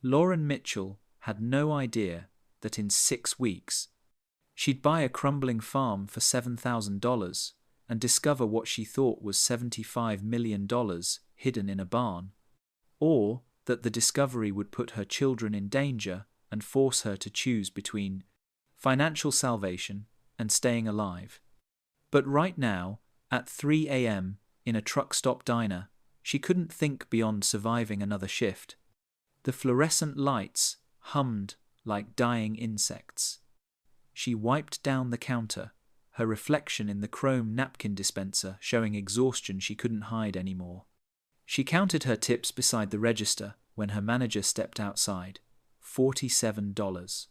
Lauren Mitchell had no idea that in 6 weeks she'd buy a crumbling farm for $7,000 and discover what she thought was $75 million hidden in a barn, or that the discovery would put her children in danger and force her to choose between financial salvation and staying alive. But right now, at 3 a.m. in a truck stop diner, she couldn't think beyond surviving another shift. The fluorescent lights hummed like dying insects. She wiped down the counter, her reflection in the chrome napkin dispenser showing exhaustion she couldn't hide anymore. She counted her tips beside the register when her manager stepped outside. $47.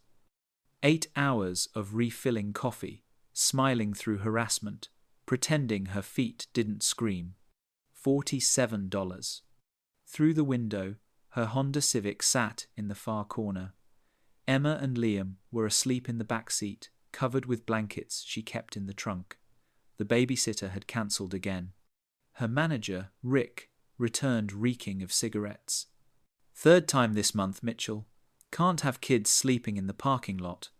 8 hours of refilling coffee, smiling through harassment, pretending her feet didn't scream. $47. Through the window, her Honda Civic sat in the far corner. Emma and Liam were asleep in the back seat, covered with blankets she kept in the trunk. The babysitter had cancelled again. Her manager, Rick, returned reeking of cigarettes. "Third time this month, Mitchell. Can't have kids sleeping in the parking lot.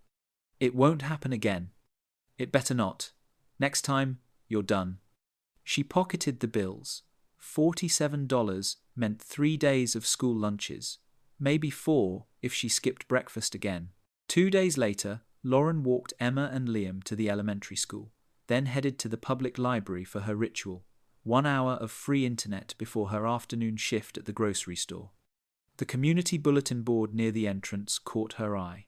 It won't happen again. It better not. Next time, you're done." She pocketed the bills. $47 meant 3 days of school lunches, maybe 4 if she skipped breakfast again. 2 days later, Lauren walked Emma and Liam to the elementary school, then headed to the public library for her ritual, 1 hour of free internet before her afternoon shift at the grocery store. The community bulletin board near the entrance caught her eye.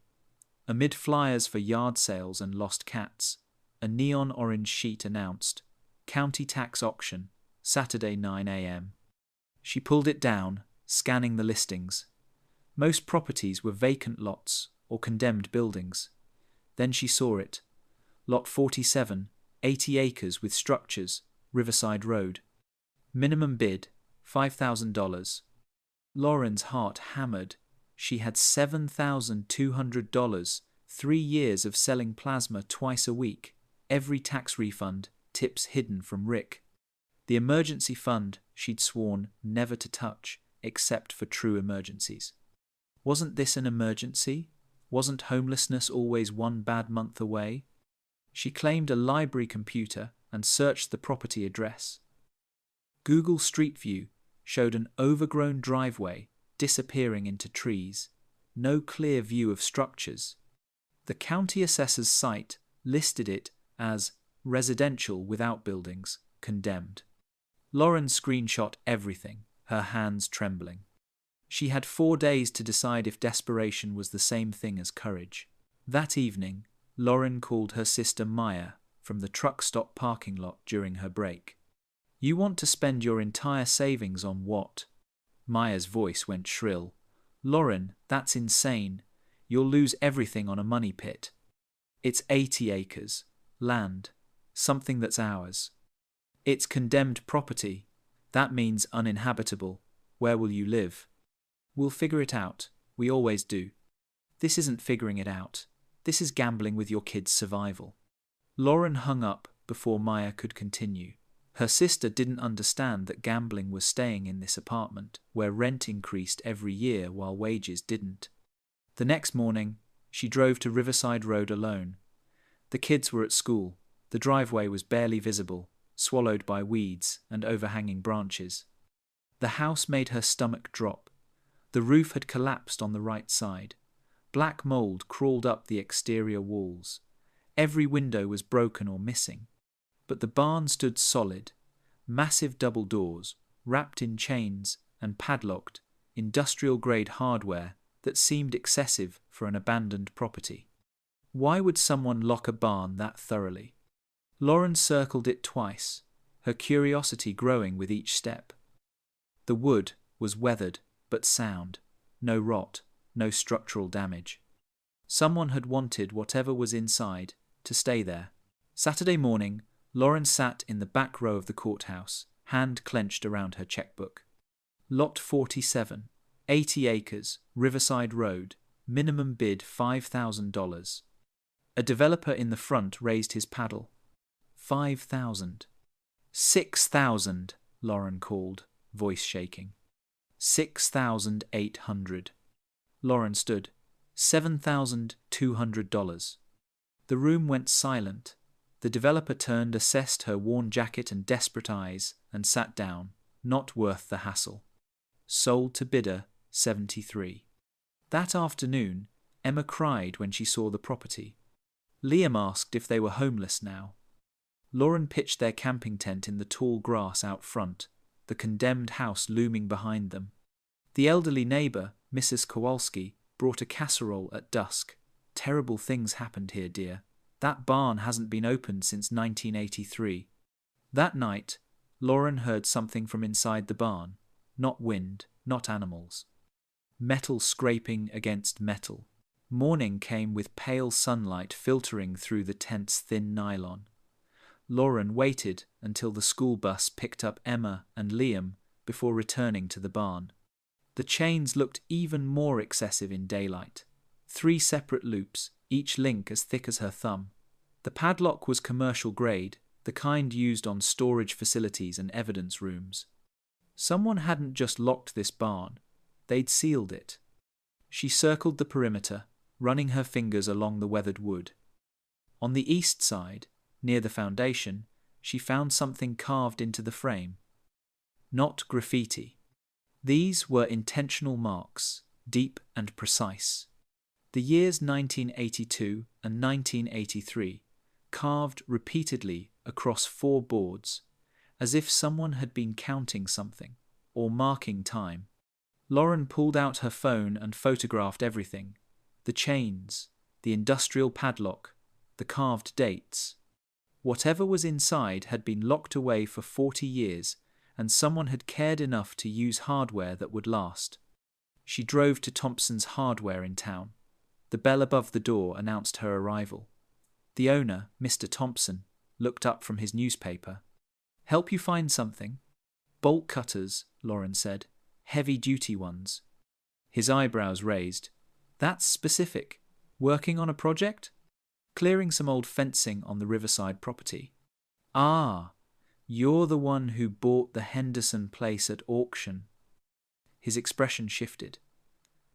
Amid flyers for yard sales and lost cats, a neon orange sheet announced, "County Tax Auction, Saturday 9 a.m. She pulled it down, scanning the listings. Most properties were vacant lots or condemned buildings. Then she saw it. Lot 47, 80 acres with structures, Riverside Road. Minimum bid, $5,000. Lauren's heart hammered. She had $7,200, 3 years of selling plasma twice a week, every tax refund, tips hidden from Rick. The emergency fund she'd sworn never to touch, except for true emergencies. Wasn't this an emergency? Wasn't homelessness always 1 bad month away? She claimed a library computer and searched the property address. Google Street View showed an overgrown driveway disappearing into trees. No clear view of structures. The county assessor's site listed it as residential without buildings, condemned. Lauren screenshot everything, her hands trembling. She had 4 days to decide if desperation was the same thing as courage. That evening, Lauren called her sister Maya from the truck stop parking lot during her break. "You want to spend your entire savings on what?" Maya's voice went shrill. "Lauren, that's insane. You'll lose everything on a money pit. It's 80 acres. Land. Something that's ours. It's condemned property. That means uninhabitable. Where will you live?" "We'll figure it out. We always do." "This isn't figuring it out. This is gambling with your kid's survival." Lauren hung up before Maya could continue. Her sister didn't understand that gambling was staying in this apartment, where rent increased every year while wages didn't. The next morning, she drove to Riverside Road alone. The kids were at school. The driveway was barely visible, swallowed by weeds and overhanging branches. The house made her stomach drop. The roof had collapsed on the right side. Black mold crawled up the exterior walls. Every window was broken or missing. But the barn stood solid. Massive double doors, wrapped in chains and padlocked, industrial-grade hardware that seemed excessive for an abandoned property. Why would someone lock a barn that thoroughly? Lauren circled it twice, her curiosity growing with each step. The wood was weathered but sound, no rot, no structural damage. Someone had wanted whatever was inside to stay there. Saturday morning, Lauren sat in the back row of the courthouse, hand clenched around her checkbook. Lot 47, 80 acres, Riverside Road, minimum bid $5,000. A developer in the front raised his paddle. 5,000. 6,000, Lauren called, voice shaking. 6,800. Lauren stood. $7,200. The room went silent. The developer turned, assessed her worn jacket and desperate eyes, and sat down. Not worth the hassle. Sold to bidder 73. That afternoon, Emma cried when she saw the property. Liam asked if they were homeless now. Lauren pitched their camping tent in the tall grass out front, the condemned house looming behind them. The elderly neighbour, Mrs. Kowalski, brought a casserole at dusk. Terrible things happened here, dear. That barn hasn't been opened since 1983. That night, Lauren heard something from inside the barn. Not wind, not animals. Metal scraping against metal. Morning came with pale sunlight filtering through the tent's thin nylon. Lauren waited until the school bus picked up Emma and Liam before returning to the barn. The chains looked even more excessive in daylight. 3 separate loops, each link as thick as her thumb. The padlock was commercial grade, the kind used on storage facilities and evidence rooms. Someone hadn't just locked this barn, they'd sealed it. She circled the perimeter, running her fingers along the weathered wood. On the east side, near the foundation, she found something carved into the frame. Not graffiti. These were intentional marks, deep and precise. The years 1982 and 1983, carved repeatedly across 4 boards, as if someone had been counting something, or marking time. Lauren pulled out her phone and photographed everything. The chains, the industrial padlock, the carved dates. Whatever was inside had been locked away for 40 years, and someone had cared enough to use hardware that would last. She drove to Thompson's Hardware in town. The bell above the door announced her arrival. The owner, Mr. Thompson, looked up from his newspaper. "Help you find something?" "Bolt cutters," Lauren said. "Heavy-duty ones." His eyebrows raised. "That's specific. Working on a project?" "Clearing some old fencing on the riverside property." "Ah, you're the one who bought the Henderson place at auction." His expression shifted.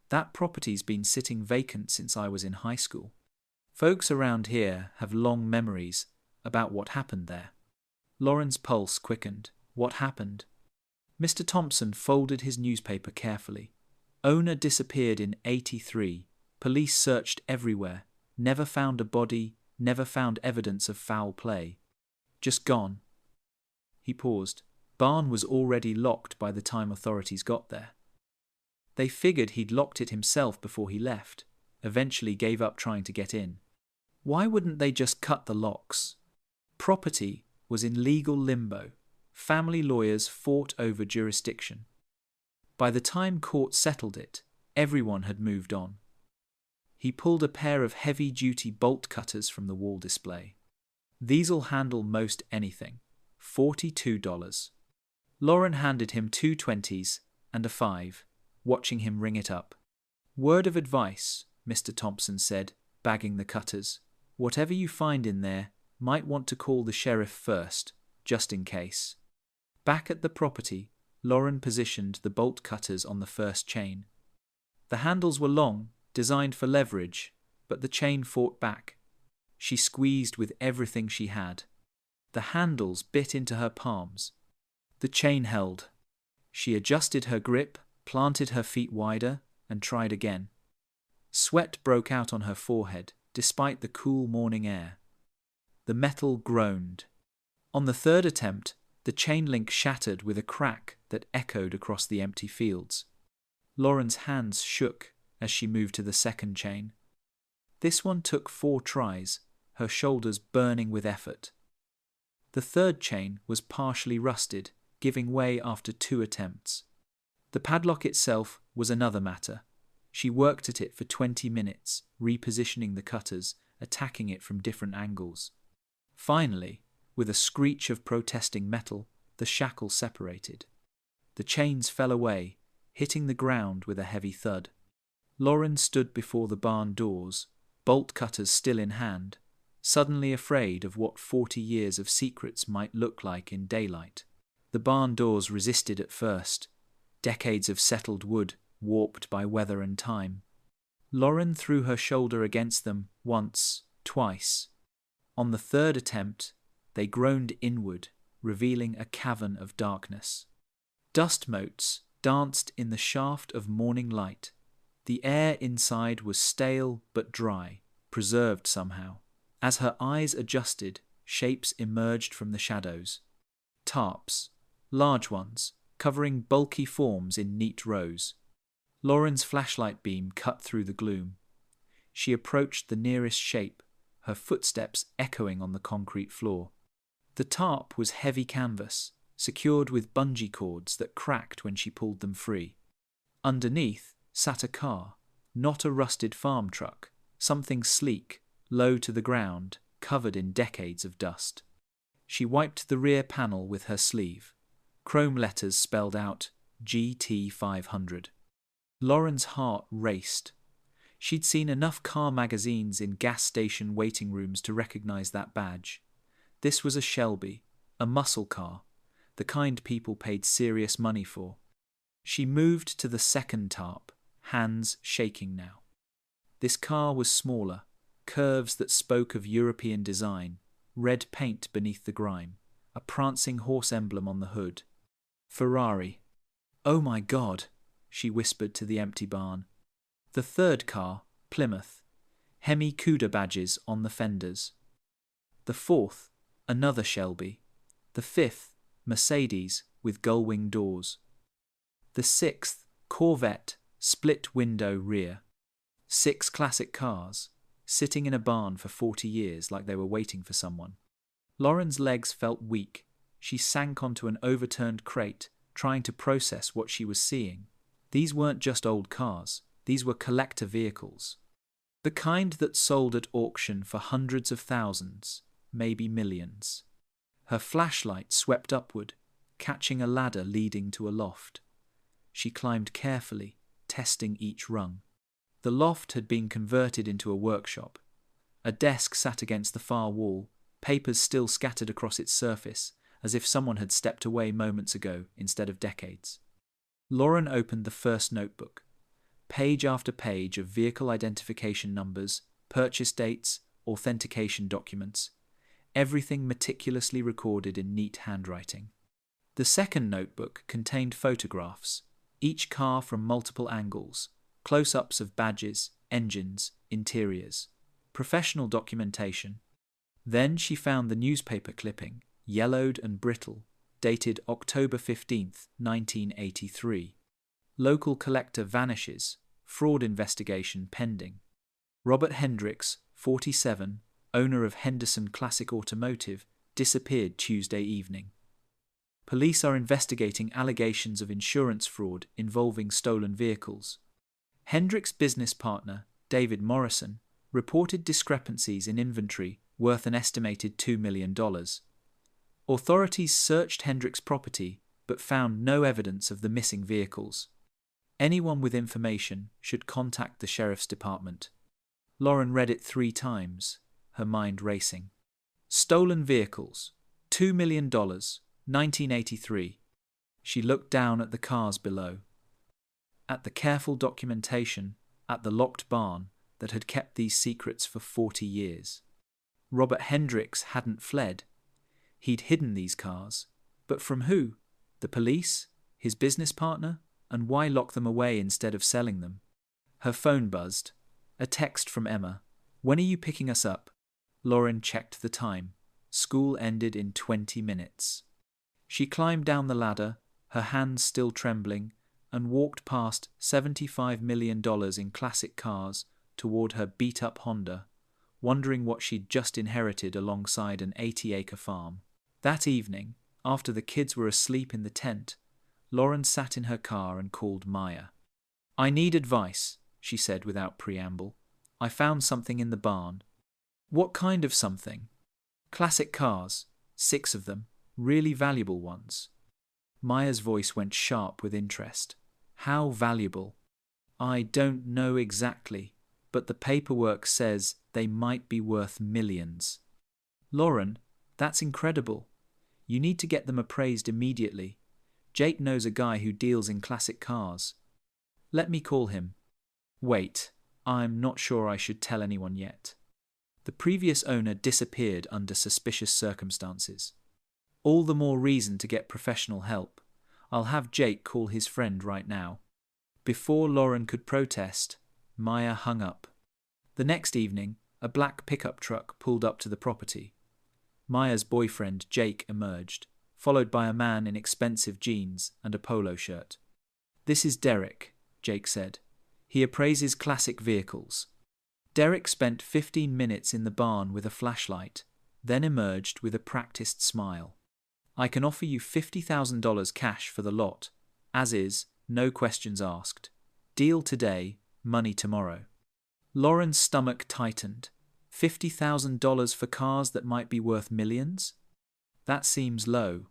"That property's been sitting vacant since I was in high school. Folks around here have long memories about what happened there." Lauren's pulse quickened. What happened? Mr. Thompson folded his newspaper carefully. Owner disappeared in 83. Police searched everywhere. Never found a body, never found evidence of foul play. Just gone. He paused. Barn was already locked by the time authorities got there. They figured he'd locked it himself before he left, eventually gave up trying to get in. Why wouldn't they just cut the locks? Property was in legal limbo. Family lawyers fought over jurisdiction. By the time court settled it, everyone had moved on. He pulled a pair of heavy-duty bolt cutters from the wall display. "These'll handle most anything. $42. Lauren handed him 2 20s and a 5, watching him ring it up. "Word of advice," Mr. Thompson said, bagging the cutters. "Whatever you find in there, might want to call the sheriff first, just in case." Back at the property, Lauren positioned the bolt cutters on the first chain. The handles were long, designed for leverage, but the chain fought back. She squeezed with everything she had. The handles bit into her palms. The chain held. She adjusted her grip, planted her feet wider, and tried again. Sweat broke out on her forehead, despite the cool morning air. The metal groaned. On the third attempt, the chain link shattered with a crack that echoed across the empty fields. Lauren's hands shook as she moved to the second chain. This one took 4 tries, her shoulders burning with effort. The third chain was partially rusted, giving way after 2 attempts. The padlock itself was another matter. She worked at it for 20 minutes, repositioning the cutters, attacking it from different angles. Finally, with a screech of protesting metal, the shackle separated. The chains fell away, hitting the ground with a heavy thud. Lauren stood before the barn doors, bolt cutters still in hand, suddenly afraid of what 40 years of secrets might look like in daylight. The barn doors resisted at first, decades of settled wood, warped by weather and time. Lauren threw her shoulder against them once, twice. On the third attempt, they groaned inward, revealing a cavern of darkness. Dust motes danced in the shaft of morning light. The air inside was stale but dry, preserved somehow. As her eyes adjusted, shapes emerged from the shadows. Tarps, large ones, covering bulky forms in neat rows. Lauren's flashlight beam cut through the gloom. She approached the nearest shape, her footsteps echoing on the concrete floor. The tarp was heavy canvas, secured with bungee cords that cracked when she pulled them free. Underneath sat a car, not a rusted farm truck, something sleek, low to the ground, covered in decades of dust. She wiped the rear panel with her sleeve. Chrome letters spelled out GT500. Lauren's heart raced. She'd seen enough car magazines in gas station waiting rooms to recognize that badge. This was a Shelby, a muscle car, the kind people paid serious money for. She moved to the second tarp, hands shaking now. This car was smaller, curves that spoke of European design, red paint beneath the grime, a prancing horse emblem on the hood. Ferrari. "Oh my God," she whispered to the empty barn. The third car, Plymouth, Hemi Cuda badges on the fenders. The fourth, another Shelby. The fifth, Mercedes with gull-wing doors. The sixth, Corvette, split-window rear. 6 classic cars, sitting in a barn for 40 years like they were waiting for someone. Lauren's legs felt weak. She sank onto an overturned crate, trying to process what she was seeing. These weren't just old cars. These were collector vehicles. The kind that sold at auction for hundreds of thousands, maybe millions. Her flashlight swept upward, catching a ladder leading to a loft. She climbed carefully, testing each rung. The loft had been converted into a workshop. A desk sat against the far wall, papers still scattered across its surface, as if someone had stepped away moments ago instead of decades. Lauren opened the first notebook. Page after page of vehicle identification numbers, purchase dates, authentication documents, everything meticulously recorded in neat handwriting. The second notebook contained photographs, each car from multiple angles, close-ups of badges, engines, interiors, professional documentation. Then she found the newspaper clipping, yellowed and brittle, dated October 15th, 1983. Local collector vanishes, fraud investigation pending. Robert Hendricks, 47, owner of Henderson Classic Automotive, disappeared Tuesday evening. Police are investigating allegations of insurance fraud involving stolen vehicles. Hendricks' business partner, David Morrison, reported discrepancies in inventory worth an estimated $2 million. Authorities searched Hendricks' property but found no evidence of the missing vehicles. Anyone with information should contact the sheriff's department. Lauren read it 3 times, her mind racing. Stolen vehicles, $2 million, 1983. She looked down at the cars below. At the careful documentation, at the locked barn that had kept these secrets for 40 years. Robert Hendricks hadn't fled. He'd hidden these cars. But from who? The police? His business partner? And why lock them away instead of selling them? Her phone buzzed. A text from Emma. "When are you picking us up?" Lauren checked the time. School ended in 20 minutes. She climbed down the ladder, her hands still trembling, and walked past $75 million in classic cars toward her beat-up Honda, wondering what she'd just inherited alongside an 80-acre farm. That evening, after the kids were asleep in the tent, Lauren sat in her car and called Maya. "I need advice," she said without preamble. "I found something in the barn." "What kind of something?" "Classic cars, 6 of them, really valuable ones." Maya's voice went sharp with interest. "How valuable?" "I don't know exactly, but the paperwork says they might be worth millions." "Lauren, that's incredible. You need to get them appraised immediately. Jake knows a guy who deals in classic cars." "Let me call him." "Wait, I'm not sure I should tell anyone yet. The previous owner disappeared under suspicious circumstances. All the more reason to get professional help. I'll have Jake call his friend right now. Before Lauren could protest, Maya hung up. The next evening, a black pickup truck pulled up to the property. Maya's boyfriend, Jake, emerged, followed by a man in expensive jeans and a polo shirt. "This is Derek," Jake said. "He appraises classic vehicles." Derek spent 15 minutes in the barn with a flashlight, then emerged with a practiced smile. "I can offer you $50,000 cash for the lot, as is, no questions asked. Deal today, money tomorrow." Lauren's stomach tightened. $50,000 for cars that might be worth millions? That seems low.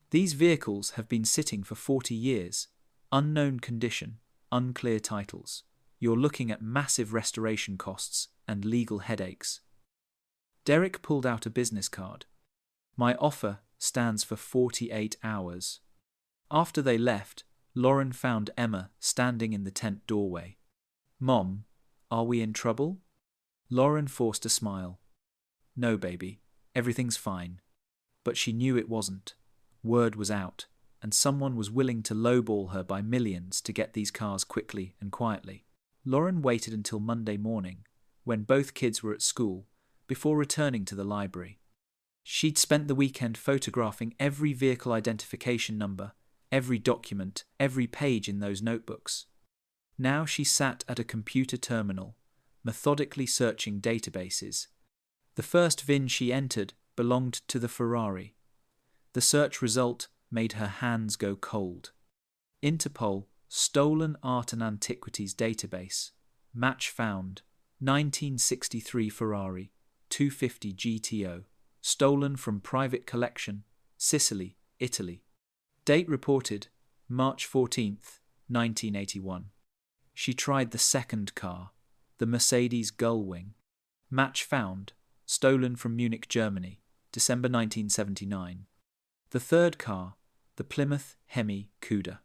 These vehicles have been sitting for 40 years. Unknown condition, unclear titles. You're looking at massive restoration costs and legal headaches. Derek pulled out a business card. "My offer stands for 48 hours. After they left, Lauren found Emma standing in the tent doorway. "Mom, are we in trouble?" Lauren forced a smile. "No, baby, everything's fine." But she knew it wasn't. Word was out, and someone was willing to lowball her by millions to get these cars quickly and quietly. Lauren waited until Monday morning, when both kids were at school, before returning to the library. She'd spent the weekend photographing every vehicle identification number, every document, every page in those notebooks. Now she sat at a computer terminal, methodically searching databases. The first VIN she entered belonged to the Ferrari. The search result made her hands go cold. Interpol, Stolen Art and Antiquities Database. Match found. 1963 Ferrari, 250 GTO. Stolen from private collection, Sicily, Italy. Date reported, March 14th, 1981. She tried the second car, the Mercedes Gullwing. Match found, stolen from Munich, Germany, December 1979. The third car, the Plymouth Hemi Cuda.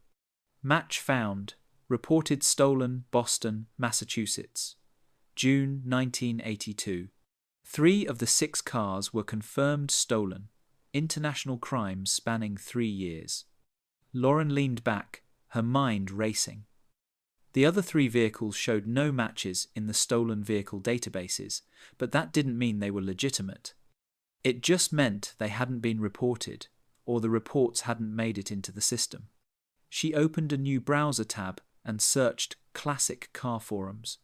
Match found, reported stolen, Boston, Massachusetts, June 1982. 3 of the 6 cars were confirmed stolen, international crimes spanning 3 years. Lauren leaned back, her mind racing. The other 3 vehicles showed no matches in the stolen vehicle databases, but that didn't mean they were legitimate. It just meant they hadn't been reported, or the reports hadn't made it into the system. She opened a new browser tab and searched classic car forums.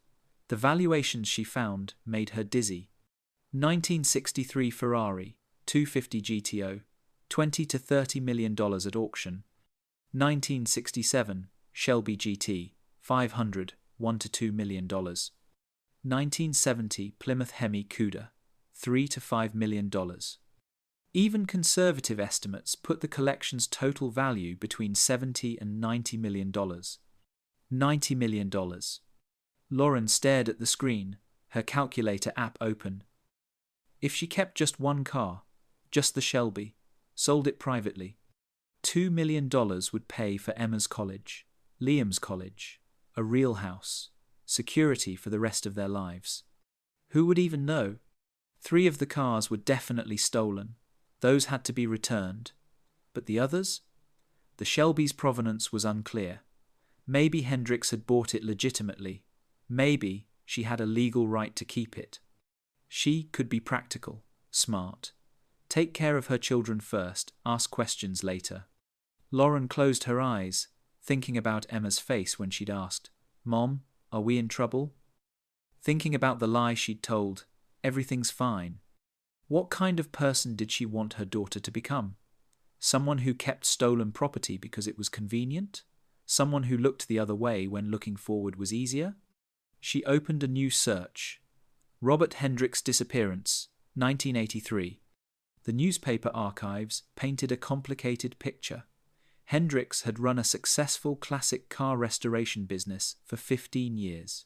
The valuations she found made her dizzy. 1963 Ferrari, 250 GTO, $20 to $30 million at auction. 1967 Shelby GT, 500, $1 to $2 million. 1970 Plymouth Hemi Cuda, $3 to $5 million. Even conservative estimates put the collection's total value between $70 and $90 million. $90 million. Lauren stared at the screen, her calculator app open. If she kept just one car, just the Shelby, sold it privately, $2 million would pay for Emma's college, Liam's college, a real house, security for the rest of their lives. Who would even know? 3 of the cars were definitely stolen. Those had to be returned. But the others? The Shelby's provenance was unclear. Maybe Hendricks had bought it legitimately. Maybe she had a legal right to keep it. She could be practical, smart. Take care of her children first, ask questions later. Lauren closed her eyes, thinking about Emma's face when she'd asked, "Mom, are we in trouble?" Thinking about the lie she'd told, "Everything's fine." What kind of person did she want her daughter to become? Someone who kept stolen property because it was convenient? Someone who looked the other way when looking forward was easier? She opened a new search. Robert Hendricks' disappearance, 1983. The newspaper archives painted a complicated picture. Hendricks had run a successful classic car restoration business for 15 years.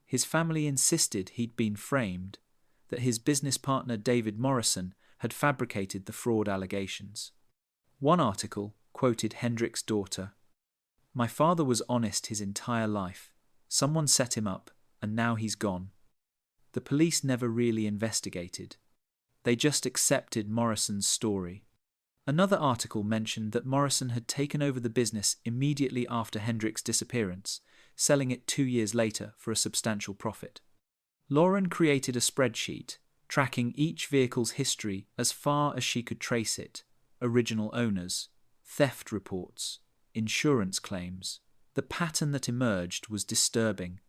His family insisted he'd been framed, that his business partner David Morrison had fabricated the fraud allegations. One article quoted Hendricks' daughter. "My father was honest his entire life. Someone set him up, and now he's gone. The police never really investigated. They just accepted Morrison's story. Another article mentioned that Morrison had taken over the business immediately after Hendricks' disappearance, selling it 2 years later for a substantial profit. Lauren created a spreadsheet, tracking each vehicle's history as far as she could trace it: original owners, theft reports, insurance claims. The pattern that emerged was disturbing.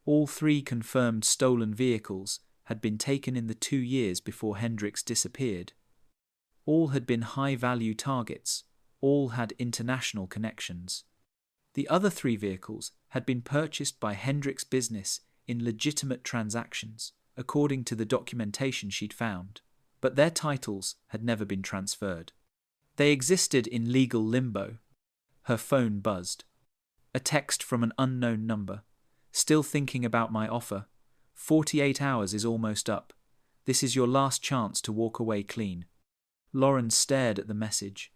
All 3 confirmed stolen vehicles had been taken in the 2 years before Hendricks disappeared. All had been high-value targets. All had international connections. The other 3 vehicles had been purchased by Hendricks' business in legitimate transactions, according to the documentation she'd found, but their titles had never been transferred. They existed in legal limbo. Her phone buzzed. A text from an unknown number. Still thinking about my offer. 48 hours is almost up. This is your last chance to walk away clean. Lauren stared at the message.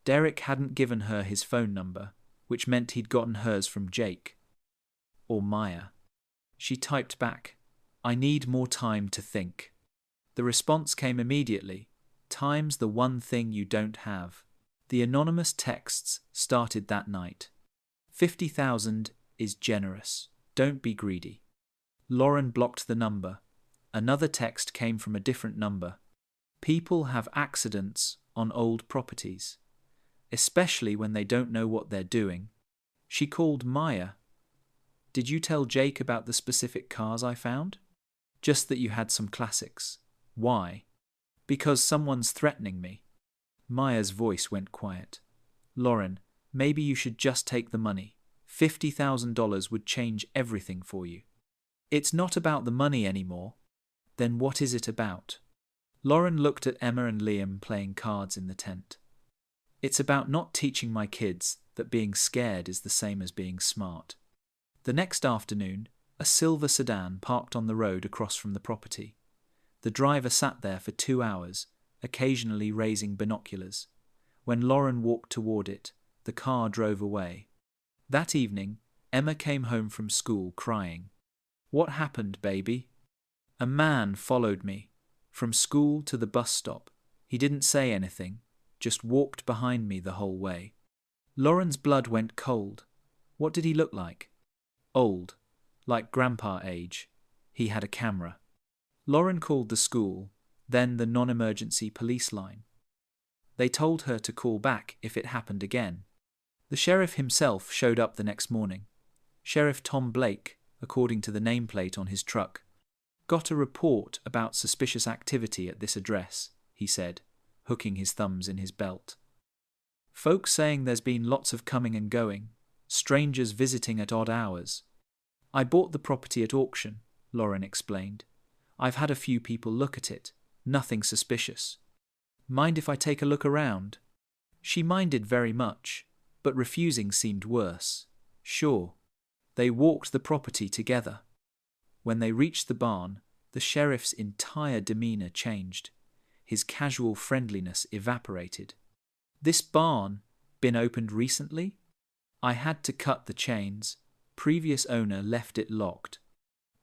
Derek hadn't given her his phone number, which meant he'd gotten hers from Jake. Or Maya. She typed back, "I need more time to think." The response came immediately. "Time's the one thing you don't have." The anonymous texts started that night. 50,000 is generous. Don't be greedy. Lauren blocked the number. Another text came from a different number. People have accidents on old properties, especially when they don't know what they're doing. She called Maya. "Did you tell Jake about the specific cars I found?" "Just that you had some classics." "Why?" "Because someone's threatening me." Maya's voice went quiet. "Lauren, maybe you should just take the money. $50,000 would change everything for you." "It's not about the money anymore." "Then what is it about?" Lauren looked at Emma and Liam playing cards in the tent. "It's about not teaching my kids that being scared is the same as being smart." The next afternoon, a silver sedan parked on the road across from the property. The driver sat there for 2 hours, occasionally raising binoculars. When Lauren walked toward it, the car drove away. That evening, Emma came home from school crying. "What happened, baby?" "A man followed me from school to the bus stop. He didn't say anything, just walked behind me the whole way." Lauren's blood went cold. What did he look like? Old, like grandpa age. He had a camera. Lauren called the school, then the non-emergency police line. They told her to call back if it happened again. The sheriff himself showed up the next morning. Sheriff Tom Blake, according to the nameplate on his truck. "Got a report about suspicious activity at this address," he said, hooking his thumbs in his belt. "Folks saying there's been lots of coming and going, strangers visiting at odd hours." "I bought the property at auction," Lauren explained. "I've had a few people look at it. Nothing suspicious." "Mind if I take a look around?" She minded very much, but refusing seemed worse. "Sure." They walked the property together. When they reached the barn, the sheriff's entire demeanor changed. His casual friendliness evaporated. "This barn been opened recently?" "I had to cut the chains. Previous owner left it locked."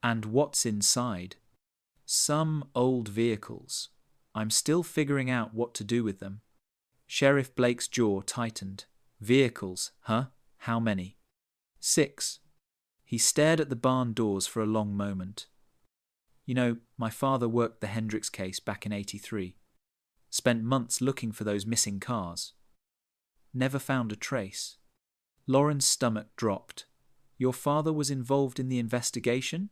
"And what's inside?" "Some old vehicles. I'm still figuring out what to do with them." Sheriff Blake's jaw tightened. "Vehicles, huh? How many?" "6. He stared at the barn doors for a long moment. "You know, my father worked the Hendricks case back in '83. Spent months looking for those missing cars. Never found a trace." Lauren's stomach dropped. "Your father was involved in the investigation?"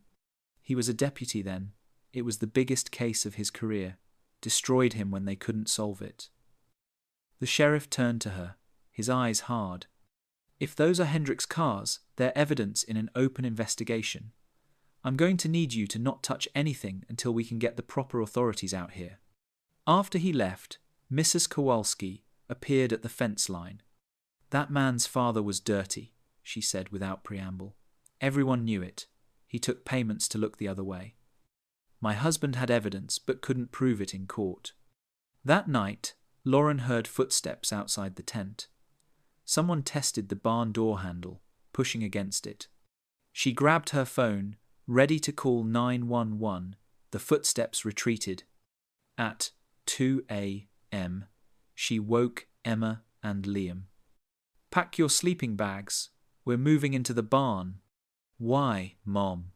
"He was a deputy then. It was the biggest case of his career. Destroyed him when they couldn't solve it." The sheriff turned to her, his eyes hard. "If those are Hendricks' cars, they're evidence in an open investigation. I'm going to need you to not touch anything until we can get the proper authorities out here." After he left, Mrs. Kowalski appeared at the fence line. "That man's father was dirty," she said without preamble. "Everyone knew it. He took payments to look the other way. My husband had evidence but couldn't prove it in court." That night, Lauren heard footsteps outside the tent. Someone tested the barn door handle, pushing against it. She grabbed her phone, Ready to call 911, the footsteps retreated. At 2 a.m., she woke Emma and Liam. "Pack your sleeping bags. We're moving into the barn." "Why, Mom?"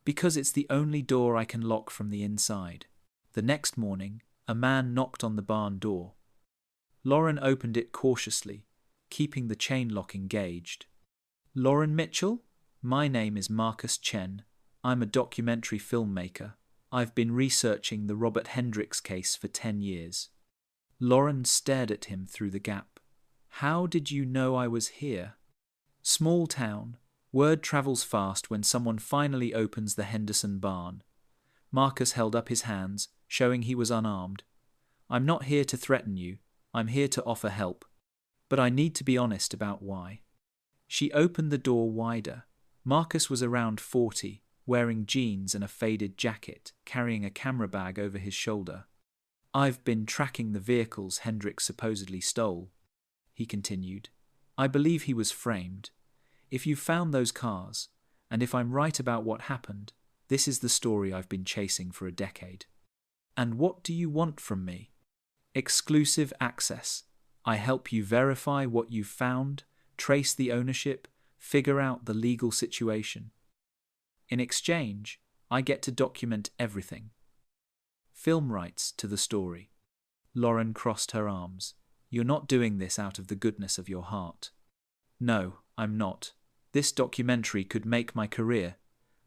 "Because it's the only door I can lock from the inside." The next morning, a man knocked on the barn door. Lauren opened it cautiously, keeping the chain lock engaged. "Lauren Mitchell? My name is Marcus Chen. I'm a documentary filmmaker. I've been researching the Robert Hendricks case for 10 years. Lauren stared at him through the gap. "How did you know I was here?" "Small town. Word travels fast when someone finally opens the Henderson barn." Marcus held up his hands, showing he was unarmed. "I'm not here to threaten you. I'm here to offer help. But I need to be honest about why." She opened the door wider. Marcus was around 40, wearing jeans and a faded jacket, carrying a camera bag over his shoulder. "I've been tracking the vehicles Hendricks supposedly stole," he continued. "I believe he was framed. If you found those cars, and if I'm right about what happened, this is the story I've been chasing for a decade." "And what do you want from me?" "Exclusive access. I help you verify what you've found, trace the ownership, figure out the legal situation. In exchange, I get to document everything. Film rights to the story." Lauren crossed her arms. "You're not doing this out of the goodness of your heart." "No, I'm not. This documentary could make my career,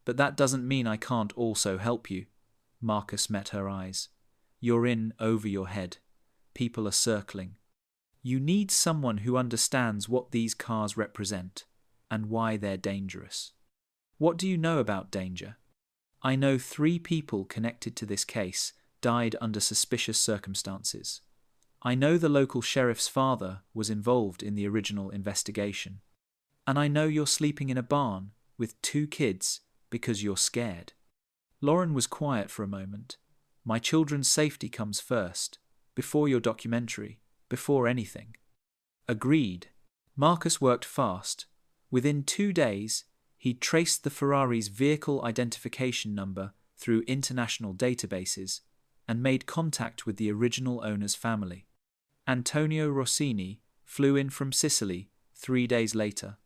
but that doesn't mean I can't also help you." Marcus met her eyes. "You're in over your head. People are circling. You need someone who understands what these cars represent and why they're dangerous." "What do you know about danger?" "I know 3 people connected to this case died under suspicious circumstances. I know the local sheriff's father was involved in the original investigation. And I know you're sleeping in a barn with 2 kids because you're scared." Lauren was quiet for a moment. "My children's safety comes first, before your documentary, before anything." "Agreed." Marcus worked fast. Within 2 days, he traced the Ferrari's vehicle identification number through international databases and made contact with the original owner's family. Antonio Rossini flew in from Sicily 3 days later.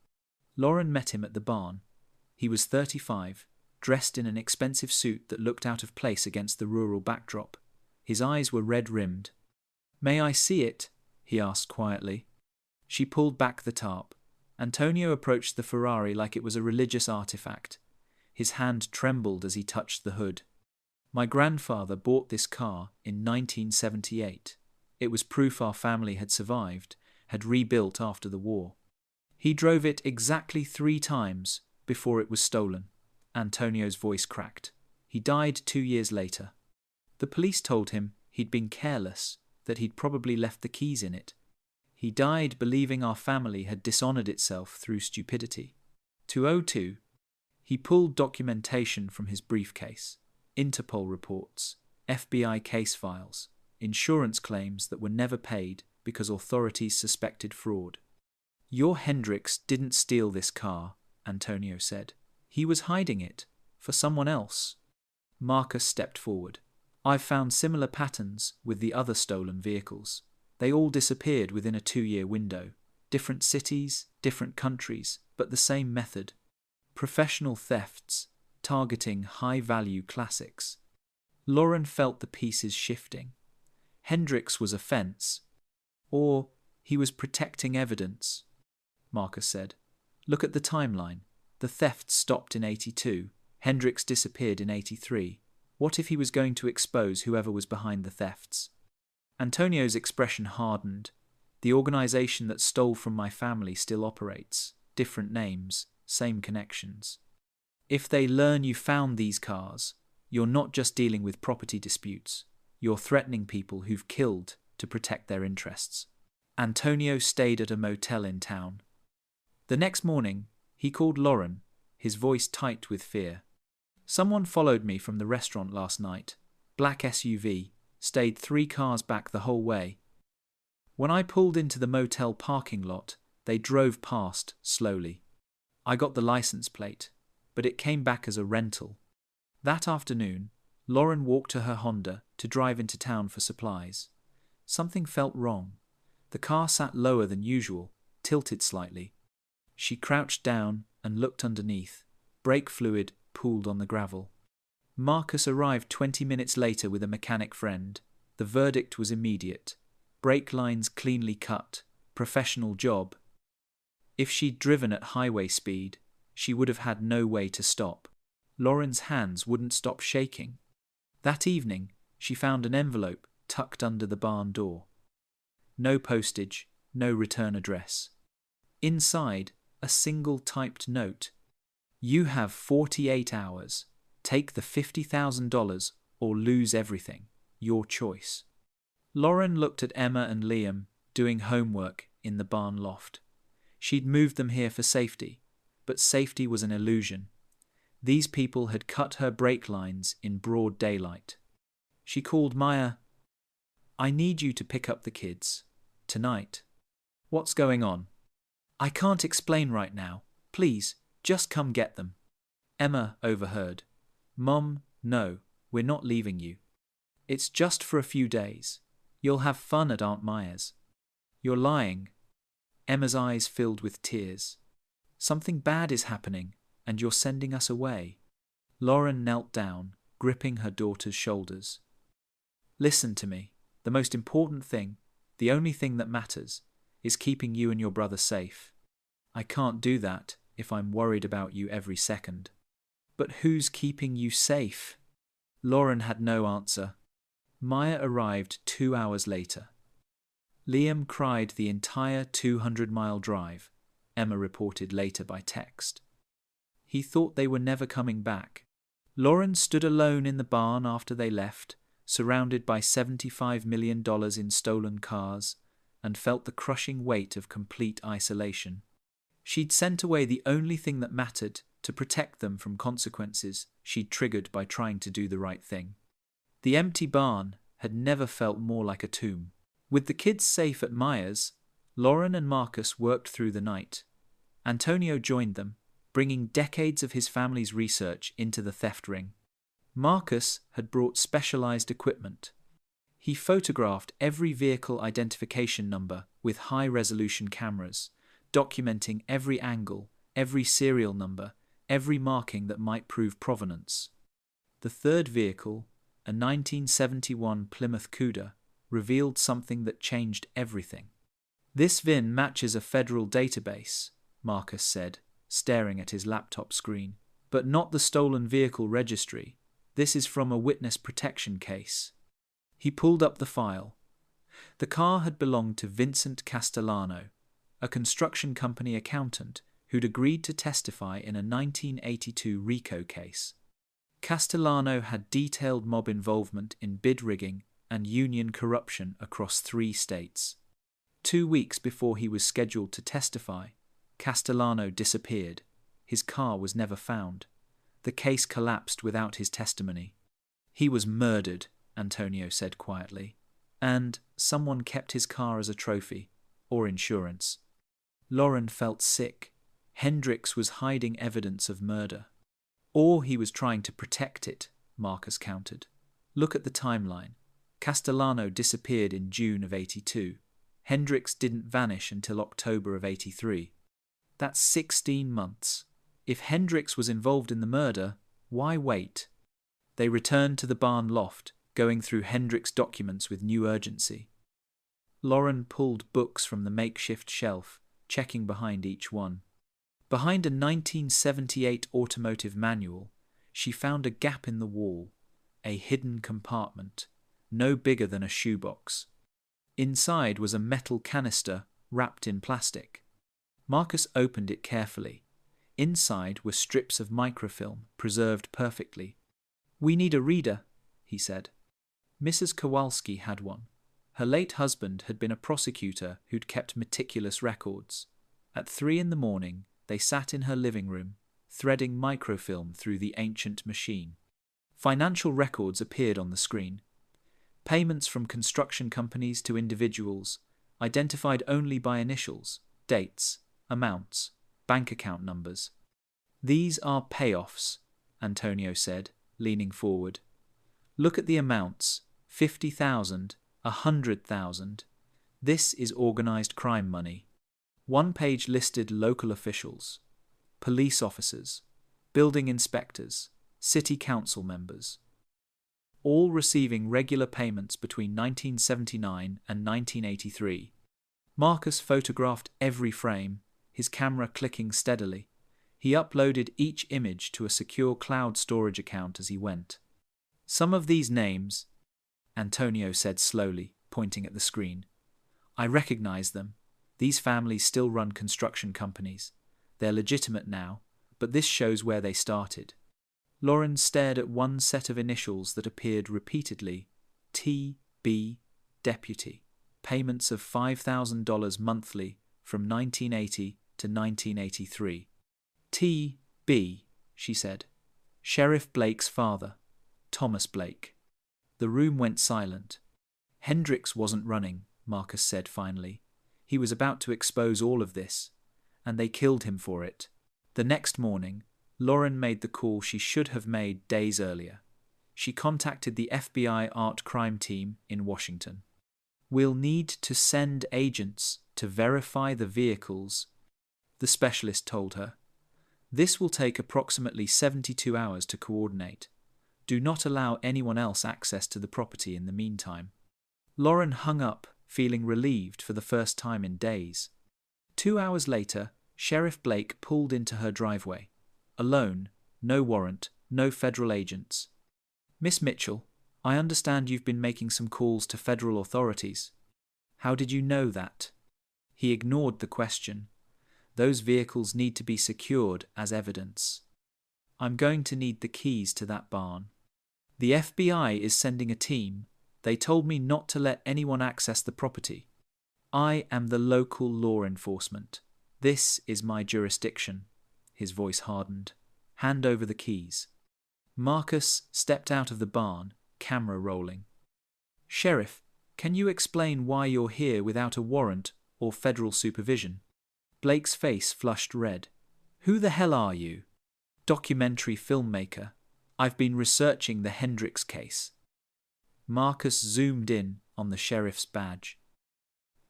Lauren met him at the barn. He was 35, dressed in an expensive suit that looked out of place against the rural backdrop. His eyes were red-rimmed. "May I see it?" he asked quietly. She pulled back the tarp. Antonio approached the Ferrari like it was a religious artifact. His hand trembled as he touched the hood. "My grandfather bought this car in 1978. It was proof our family had survived, had rebuilt after the war. He drove it exactly 3 times before it was stolen." Antonio's voice cracked. "He died 2 years later. The police told him he'd been careless, that he'd probably left the keys in it. He died believing our family had dishonored itself through stupidity." 202. He pulled documentation from his briefcase. Interpol reports, FBI case files, insurance claims that were never paid because authorities suspected fraud. "Your Hendricks didn't steal this car," Antonio said. "He was hiding it for someone else." Marcus stepped forward. "I've found similar patterns with the other stolen vehicles. They all disappeared within a 2-year window. Different cities, different countries, but the same method. Professional thefts, targeting high-value classics." Lauren felt the pieces shifting. Hendricks was a fence, or he was protecting evidence. Marcus said, "Look at the timeline. The theft stopped in 82. Hendricks disappeared in 83. What if he was going to expose whoever was behind the thefts?" Antonio's expression hardened. "The organization that stole from my family still operates. Different names, same connections. If they learn you found these cars, you're not just dealing with property disputes. You're threatening people who've killed to protect their interests." Antonio stayed at a motel in town. The next morning, he called Lauren, his voice tight with fear. "Someone followed me from the restaurant last night. Black SUV. Stayed 3 cars back the whole way. When I pulled into the motel parking lot, they drove past slowly. I got the license plate, but it came back as a rental. That afternoon, Lauren walked to her Honda to drive into town for supplies. Something felt wrong. The car sat lower than usual, tilted slightly. She crouched down and looked underneath. Brake fluid pooled on the gravel. Marcus arrived 20 minutes later with a mechanic friend. The verdict was immediate. Brake lines cleanly cut. Professional job. If she'd driven at highway speed, she would have had no way to stop. Lauren's hands wouldn't stop shaking. That evening, she found an envelope tucked under the barn door. No postage, no return address. Inside, a single typed note. You have 48 hours. Take the $50,000 or lose everything. Your choice. Lauren looked at Emma and Liam doing homework in the barn loft. She'd moved them here for safety, but safety was an illusion. These people had cut her brake lines in broad daylight. She called Maya. I need you to pick up the kids. Tonight. What's going on? I can't explain right now. Please, just come get them. Emma overheard. Mom, no, we're not leaving you. It's just for a few days. You'll have fun at Aunt Maya's. You're lying. Emma's eyes filled with tears. Something bad is happening, and you're sending us away. Lauren knelt down, gripping her daughter's shoulders. Listen to me. The most important thing, the only thing that matters, is keeping you and your brother safe. I can't do that if I'm worried about you every second. But who's keeping you safe? Lauren had no answer. Maya arrived 2 hours later. Liam cried the entire 200-mile drive, Emma reported later by text. He thought they were never coming back. Lauren stood alone in the barn after they left, surrounded by $75 million in stolen cars, and felt the crushing weight of complete isolation. She'd sent away the only thing that mattered to protect them from consequences she'd triggered by trying to do the right thing. The empty barn had never felt more like a tomb. With the kids safe at Maya's, Lauren and Marcus worked through the night. Antonio joined them, bringing decades of his family's research into the theft ring. Marcus had brought specialized equipment. He photographed every vehicle identification number with high-resolution cameras, documenting every angle, every serial number, every marking that might prove provenance. The third vehicle, a 1971 Plymouth Cuda, revealed something that changed everything. This VIN matches a federal database, Marcus said, staring at his laptop screen, but not the stolen vehicle registry. This is from a witness protection case. He pulled up the file. The car had belonged to Vincent Castellano, a construction company accountant who'd agreed to testify in a 1982 RICO case. Castellano had detailed mob involvement in bid rigging and union corruption across 3 states. 2 weeks before he was scheduled to testify, Castellano disappeared. His car was never found. The case collapsed without his testimony. He was murdered, Antonio said quietly, and someone kept his car as a trophy, or insurance. Lauren felt sick. Hendricks was hiding evidence of murder. Or he was trying to protect it, Marcus countered. Look at the timeline. Castellano disappeared in June of '82. Hendricks didn't vanish until October of '83. That's 16 months. If Hendricks was involved in the murder, why wait? They returned to the barn loft, going through Hendricks' documents with new urgency. Lauren pulled books from the makeshift shelf, checking behind each one. Behind a 1978 automotive manual, she found a gap in the wall, a hidden compartment, no bigger than a shoebox. Inside was a metal canister wrapped in plastic. Marcus opened it carefully. Inside were strips of microfilm, preserved perfectly. We need a reader, he said. Mrs. Kowalski had one. Her late husband had been a prosecutor who'd kept meticulous records. At 3 a.m, they sat in her living room, threading microfilm through the ancient machine. Financial records appeared on the screen. Payments from construction companies to individuals, identified only by initials, dates, amounts, bank account numbers. These are payoffs, Antonio said, leaning forward. Look at the amounts, 50,000, 100,000. This is organized crime money. One page listed local officials, police officers, building inspectors, city council members, all receiving regular payments between 1979 and 1983. Marcus photographed every frame, his camera clicking steadily. He uploaded each image to a secure cloud storage account as he went. Some of these names, Antonio said slowly, pointing at the screen. I recognize them. These families still run construction companies. They're legitimate now, but this shows where they started. Lauren stared at one set of initials that appeared repeatedly. T.B. Deputy. Payments of $5,000 monthly from 1980 to 1983. T.B., she said. Sheriff Blake's father, Thomas Blake. The room went silent. Hendricks wasn't running, Marcus said finally. He was about to expose all of this, and they killed him for it. The next morning, Lauren made the call she should have made days earlier. She contacted the FBI art crime team in Washington. We'll need to send agents to verify the vehicles, the specialist told her. This will take approximately 72 hours to coordinate. Do not allow anyone else access to the property in the meantime. Lauren hung up, feeling relieved for the first time in days. 2 hours later, Sheriff Blake pulled into her driveway. Alone, no warrant, no federal agents. Miss Mitchell, I understand you've been making some calls to federal authorities. How did you know that? He ignored the question. Those vehicles need to be secured as evidence. I'm going to need the keys to that barn. The FBI is sending a team. They told me not to let anyone access the property. I am the local law enforcement. This is my jurisdiction. His voice hardened. Hand over the keys. Marcus stepped out of the barn, camera rolling. Sheriff, can you explain why you're here without a warrant or federal supervision? Blake's face flushed red. Who the hell are you? Documentary filmmaker. I've been researching the Hendricks case. Marcus zoomed in on the sheriff's badge.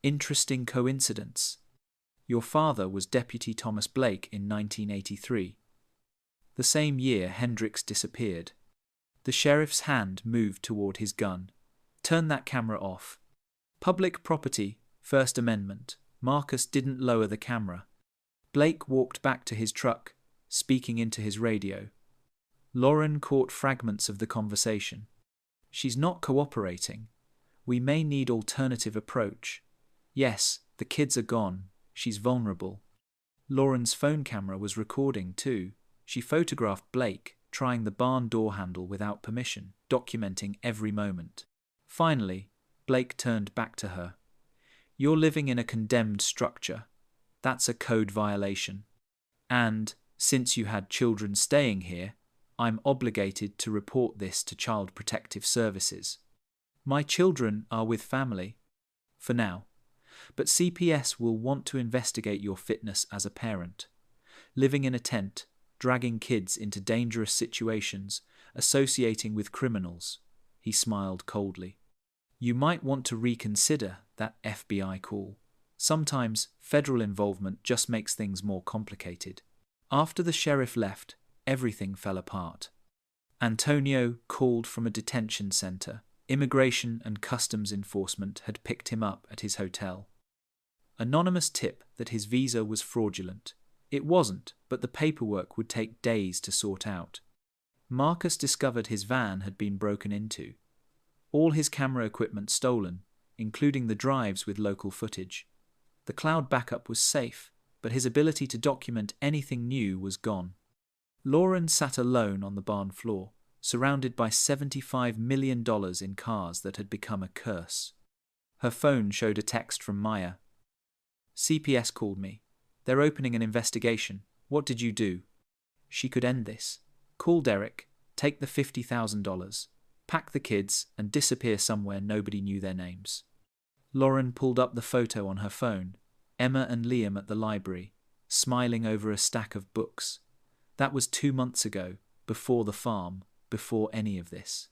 Interesting coincidence. Your father was Deputy Thomas Blake in 1983. The same year Hendricks disappeared. The sheriff's hand moved toward his gun. Turn that camera off. Public property, First Amendment. Marcus didn't lower the camera. Blake walked back to his truck, speaking into his radio. Lauren caught fragments of the conversation. She's not cooperating. We may need alternative approach. Yes, the kids are gone. She's vulnerable. Lauren's phone camera was recording too. She photographed Blake, trying the barn door handle without permission, documenting every moment. Finally, Blake turned back to her. You're living in a condemned structure. That's a code violation. And, since you had children staying here, I'm obligated to report this to Child Protective Services. My children are with family, for now, but CPS will want to investigate your fitness as a parent. Living in a tent, dragging kids into dangerous situations, associating with criminals. He smiled coldly. You might want to reconsider that FBI call. Sometimes federal involvement just makes things more complicated. After the sheriff left, everything fell apart. Antonio called from a detention center. Immigration and Customs Enforcement had picked him up at his hotel. Anonymous tip that his visa was fraudulent. It wasn't, but the paperwork would take days to sort out. Marcus discovered his van had been broken into. All his camera equipment stolen, including the drives with local footage. The cloud backup was safe, but his ability to document anything new was gone. Lauren sat alone on the barn floor, surrounded by $75 million in cars that had become a curse. Her phone showed a text from Maya. CPS called me. They're opening an investigation. What did you do? She could end this. Call Derek, take the $50,000, pack the kids, and disappear somewhere nobody knew their names. Lauren pulled up the photo on her phone. Emma and Liam at the library, smiling over a stack of books. That was 2 months ago, before the farm, before any of this.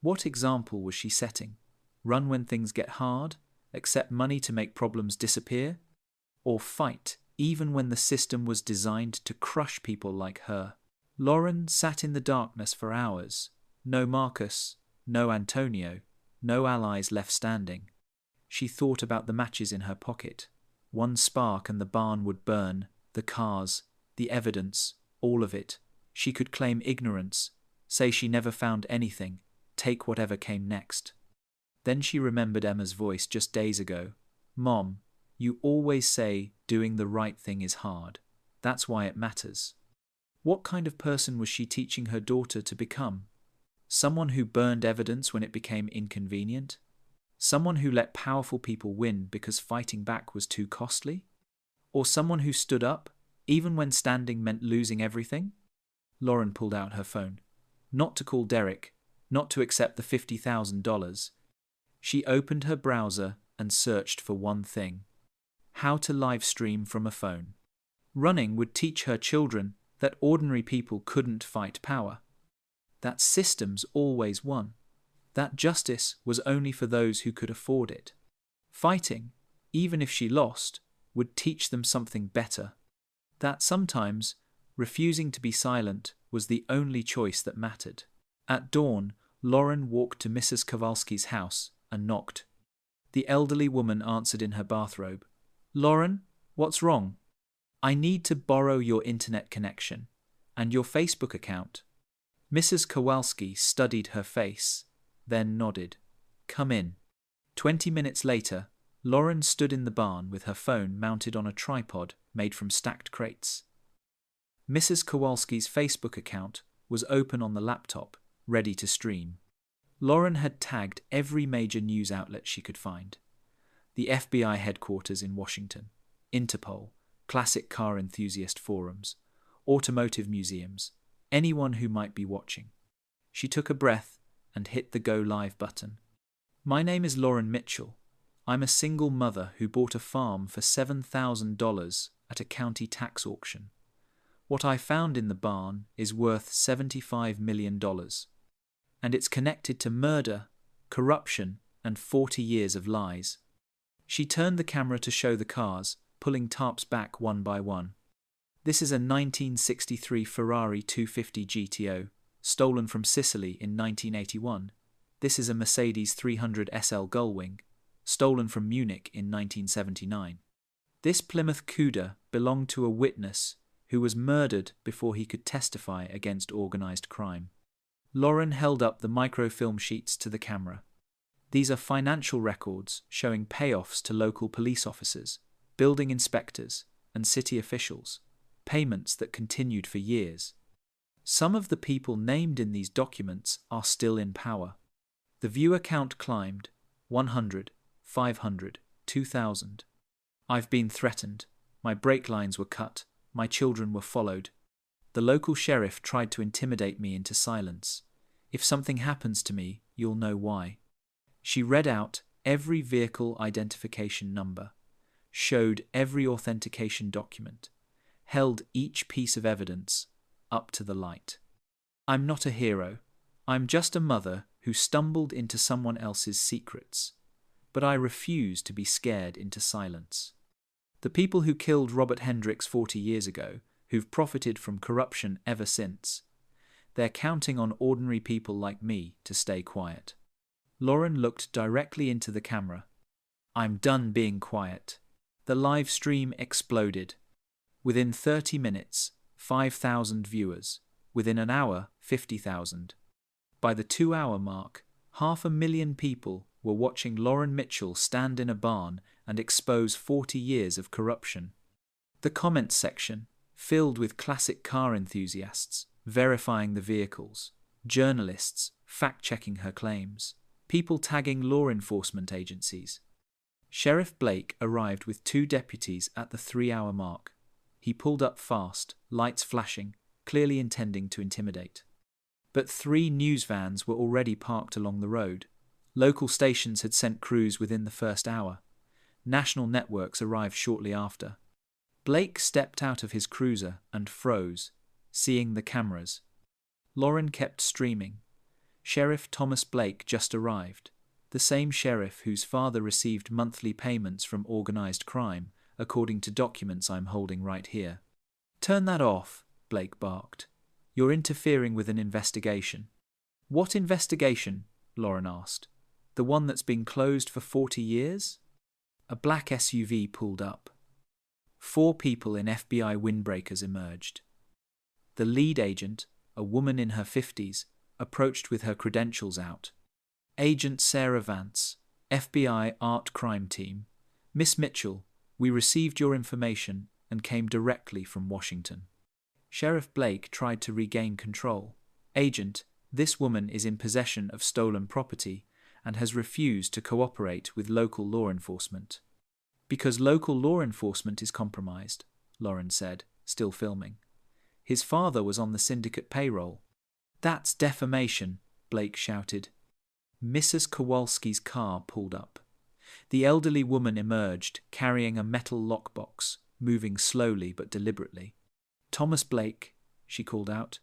What example was she setting? Run when things get hard? Accept money to make problems disappear? Or fight, even when the system was designed to crush people like her? Lauren sat in the darkness for hours. No Marcus, no Antonio, no allies left standing. She thought about the matches in her pocket. One spark and the barn would burn, the cars, the evidence, all of it. She could claim ignorance, say she never found anything, take whatever came next. Then she remembered Emma's voice just days ago. Mom, you always say doing the right thing is hard. That's why it matters. What kind of person was she teaching her daughter to become? Someone who burned evidence when it became inconvenient? Someone who let powerful people win because fighting back was too costly? Or someone who stood up, even when standing meant losing everything? Lauren pulled out her phone. Not to call Derek, not to accept the $50,000. She opened her browser and searched for one thing: how to live stream from a phone. Running would teach her children that ordinary people couldn't fight power, that systems always won, that justice was only for those who could afford it. Fighting, even if she lost, would teach them something better, that sometimes refusing to be silent was the only choice that mattered. At dawn, Lauren walked to Mrs. Kowalski's house and knocked. The elderly woman answered in her bathrobe. Lauren, what's wrong? I need to borrow your internet connection and your Facebook account. Mrs. Kowalski studied her face, then nodded. Come in. 20 minutes later, Lauren stood in the barn with her phone mounted on a tripod made from stacked crates. Mrs. Kowalski's Facebook account was open on the laptop, ready to stream. Lauren had tagged every major news outlet she could find. The FBI headquarters in Washington, Interpol, classic car enthusiast forums, automotive museums, anyone who might be watching. She took a breath and hit the Go Live button. My name is Lauren Mitchell. I'm a single mother who bought a farm for $7,000 at a county tax auction. What I found in the barn is worth $75 million. And it's connected to murder, corruption, and 40 years of lies. She turned the camera to show the cars, pulling tarps back one by one. This is a 1963 Ferrari 250 GTO, stolen from Sicily in 1981. This is a Mercedes 300 SL Gullwing, stolen from Munich in 1979. This Plymouth Cuda belonged to a witness who was murdered before he could testify against organized crime. Lauren held up the microfilm sheets to the camera. These are financial records showing payoffs to local police officers, building inspectors, and city officials, payments that continued for years. Some of the people named in these documents are still in power. The viewer count climbed: 100, 500, 2,000. I've been threatened. My brake lines were cut. My children were followed. The local sheriff tried to intimidate me into silence. If something happens to me, you'll know why. She read out every vehicle identification number, showed every authentication document, held each piece of evidence up to the light. I'm not a hero. I'm just a mother who stumbled into someone else's secrets. But I refuse to be scared into silence. The people who killed Robert Hendricks 40 years ago, who've profited from corruption ever since, they're counting on ordinary people like me to stay quiet. Lauren looked directly into the camera. I'm done being quiet. The live stream exploded. Within 30 minutes, 5,000 viewers. Within an hour, 50,000. By the 2-hour mark, 500,000 people were watching Lauren Mitchell stand in a barn and expose 40 years of corruption. The comments section, filled with classic car enthusiasts, verifying the vehicles, journalists fact-checking her claims, people tagging law enforcement agencies. Sheriff Blake arrived with 2 deputies at the 3-hour mark. He pulled up fast, lights flashing, clearly intending to intimidate. But 3 news vans were already parked along the road. Local stations had sent crews within the first hour. National networks arrived shortly after. Blake stepped out of his cruiser and froze. seeing the cameras. Lauren kept streaming. Sheriff Thomas Blake just arrived, the same sheriff whose father received monthly payments from organized crime, according to documents I'm holding right here. Turn that off, Blake barked. You're interfering with an investigation. What investigation? Lauren asked. The one that's been closed for 40 years? A black SUV pulled up. 4 people in FBI windbreakers emerged. The lead agent, a woman in her 50s, approached with her credentials out. Agent Sarah Vance, FBI Art Crime Team. Miss Mitchell, we received your information and came directly from Washington. Sheriff Blake tried to regain control. Agent, this woman is in possession of stolen property and has refused to cooperate with local law enforcement. Because local law enforcement is compromised, Lauren said, still filming. His father was on the syndicate payroll. That's defamation, Blake shouted. Mrs. Kowalski's car pulled up. The elderly woman emerged, carrying a metal lockbox, moving slowly but deliberately. Thomas Blake, she called out,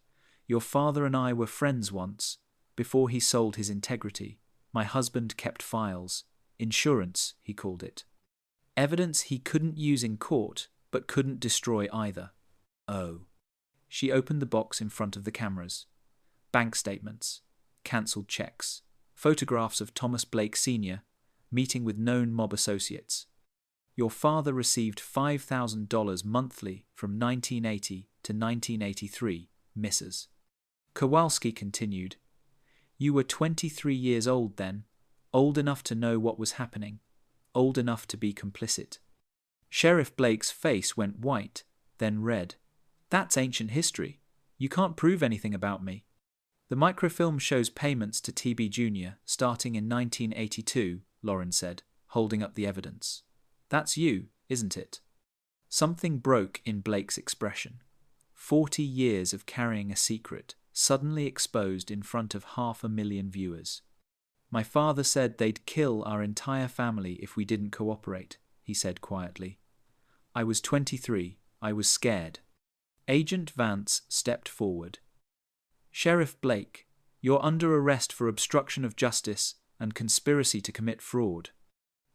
your father and I were friends once, before he sold his integrity. My husband kept files. Insurance, he called it. Evidence he couldn't use in court, but couldn't destroy either. Oh. She opened the box in front of the cameras. Bank statements, cancelled checks, photographs of Thomas Blake Sr., meeting with known mob associates. Your father received $5,000 monthly from 1980 to 1983, Mrs. Kowalski continued. You were 23 years old then, old enough to know what was happening, old enough to be complicit. Sheriff Blake's face went white, then red. That's ancient history. You can't prove anything about me. The microfilm shows payments to TB Jr. starting in 1982, Lauren said, holding up the evidence. That's you, isn't it? Something broke in Blake's expression. 40 years of carrying a secret, suddenly exposed in front of 500,000 viewers. My father said they'd kill our entire family if we didn't cooperate, he said quietly. I was 23. I was scared. Agent Vance stepped forward. Sheriff Blake, you're under arrest for obstruction of justice and conspiracy to commit fraud.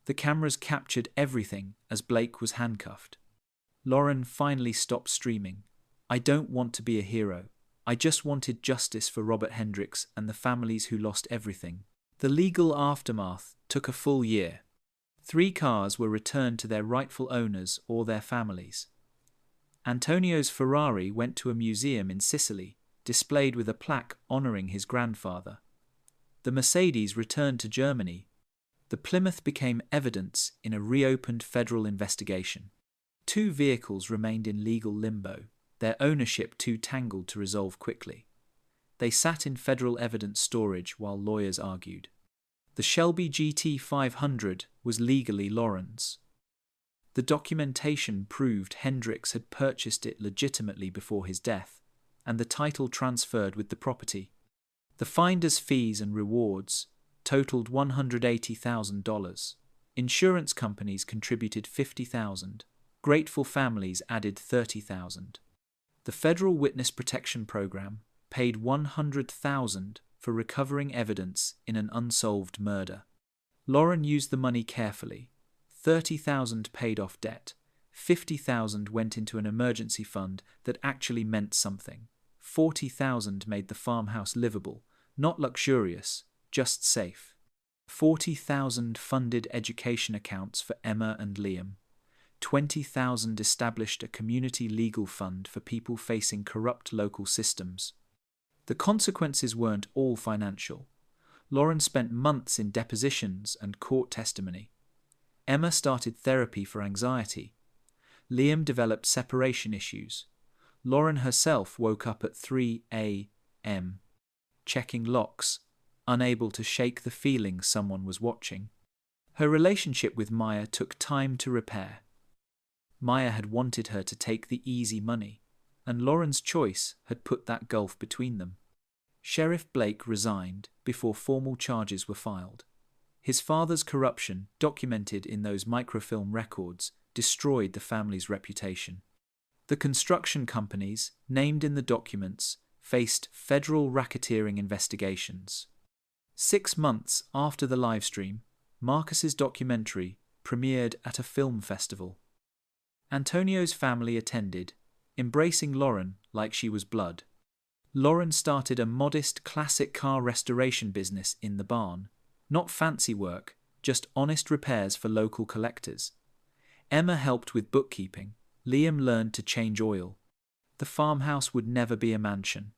The cameras captured everything as Blake was handcuffed. Lauren finally stopped streaming. I don't want to be a hero. I just wanted justice for Robert Hendricks and the families who lost everything. The legal aftermath took a full year. 3 cars were returned to their rightful owners or their families. Antonio's Ferrari went to a museum in Sicily, displayed with a plaque honoring his grandfather. The Mercedes returned to Germany. The Plymouth became evidence in a reopened federal investigation. 2 vehicles remained in legal limbo, their ownership too tangled to resolve quickly. They sat in federal evidence storage while lawyers argued. The Shelby GT 500 was legally Lauren's. The documentation proved Hendricks had purchased it legitimately before his death, and the title transferred with the property. The finder's fees and rewards totaled $180,000. Insurance companies contributed $50,000. Grateful families added $30,000. The Federal Witness Protection Program paid $100,000 for recovering evidence in an unsolved murder. Lauren used the money carefully. $30,000 paid off debt. $50,000 went into an emergency fund that actually meant something. $40,000 made the farmhouse livable, not luxurious, just safe. $40,000 funded education accounts for Emma and Liam. $20,000 established a community legal fund for people facing corrupt local systems. The consequences weren't all financial. Lauren spent months in depositions and court testimony. Emma started therapy for anxiety. Liam developed separation issues. Lauren herself woke up at 3 a.m., checking locks, unable to shake the feeling someone was watching. Her relationship with Maya took time to repair. Maya had wanted her to take the easy money, and Lauren's choice had put that gulf between them. Sheriff Blake resigned before formal charges were filed. His father's corruption, documented in those microfilm records, destroyed the family's reputation. The construction companies, named in the documents, faced federal racketeering investigations. 6 months after the livestream, Marcus's documentary premiered at a film festival. Antonio's family attended, embracing Lauren like she was blood. Lauren started a modest classic car restoration business in the barn. Not fancy work, just honest repairs for local collectors. Emma helped with bookkeeping. Liam learned to change oil. The farmhouse would never be a mansion.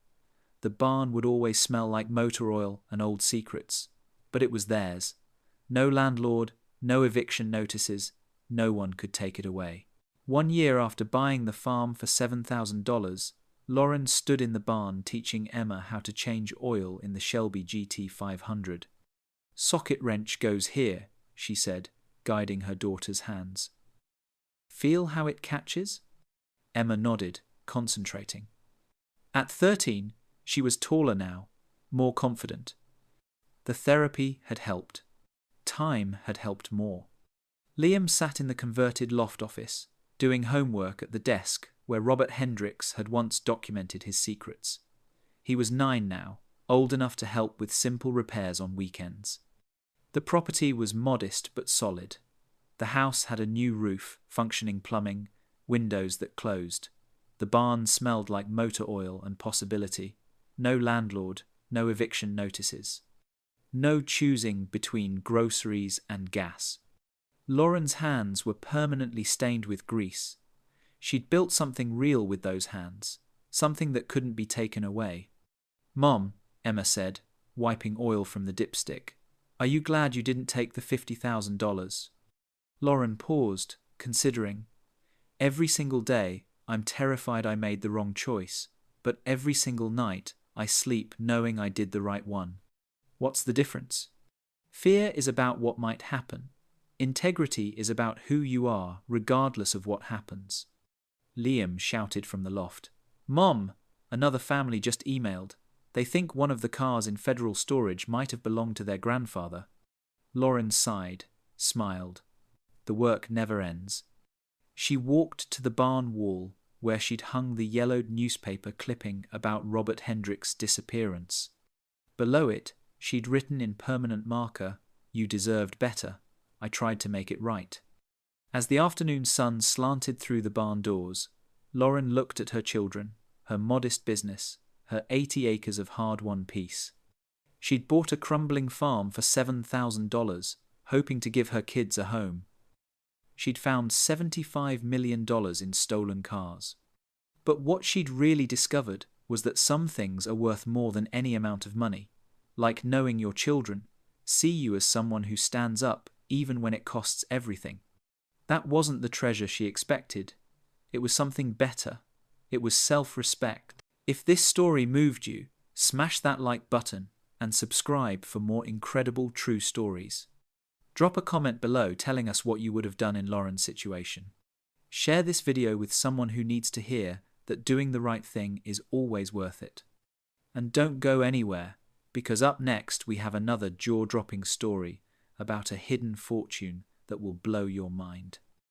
The barn would always smell like motor oil and old secrets. But it was theirs. No landlord, no eviction notices, no one could take it away. 1 year after buying the farm for $7,000, Lauren stood in the barn teaching Emma how to change oil in the Shelby GT500. "Socket wrench goes here," she said, guiding her daughter's hands. "Feel how it catches?" Emma nodded, concentrating. At 13, she was taller now, more confident. The therapy had helped. Time had helped more. Liam sat in the converted loft office, doing homework at the desk where Robert Hendricks had once documented his secrets. He was 9 now, old enough to help with simple repairs on weekends. The property was modest but solid. The house had a new roof, functioning plumbing, windows that closed. The barn smelled like motor oil and possibility. No landlord, no eviction notices. No choosing between groceries and gas. Lauren's hands were permanently stained with grease. She'd built something real with those hands, something that couldn't be taken away. "Mom," Emma said, wiping oil from the dipstick, "are you glad you didn't take the $50,000? Lauren paused, considering. "Every single day, I'm terrified I made the wrong choice, but every single night, I sleep knowing I did the right one." What's the difference? Fear is about what might happen. Integrity is about who you are, regardless of what happens. Liam shouted from the loft. "Mom, another family just emailed. They think one of the cars in federal storage might have belonged to their grandfather." Lauren sighed, smiled. The work never ends. She walked to the barn wall where she'd hung the yellowed newspaper clipping about Robert Hendricks' disappearance. Below it, she'd written in permanent marker, "You deserved better. I tried to make it right." As the afternoon sun slanted through the barn doors, Lauren looked at her children, her modest business, her 80 acres of hard-won peace. She'd bought a crumbling farm for $7,000, hoping to give her kids a home. She'd found $75 million in stolen cars. But what she'd really discovered was that some things are worth more than any amount of money, like knowing your children see you as someone who stands up even when it costs everything. That wasn't the treasure she expected. It was something better. It was self-respect. If this story moved you, smash that like button and subscribe for more incredible true stories. Drop a comment below telling us what you would have done in Lauren's situation. Share this video with someone who needs to hear that doing the right thing is always worth it. And don't go anywhere, because up next we have another jaw-dropping story about a hidden fortune that will blow your mind.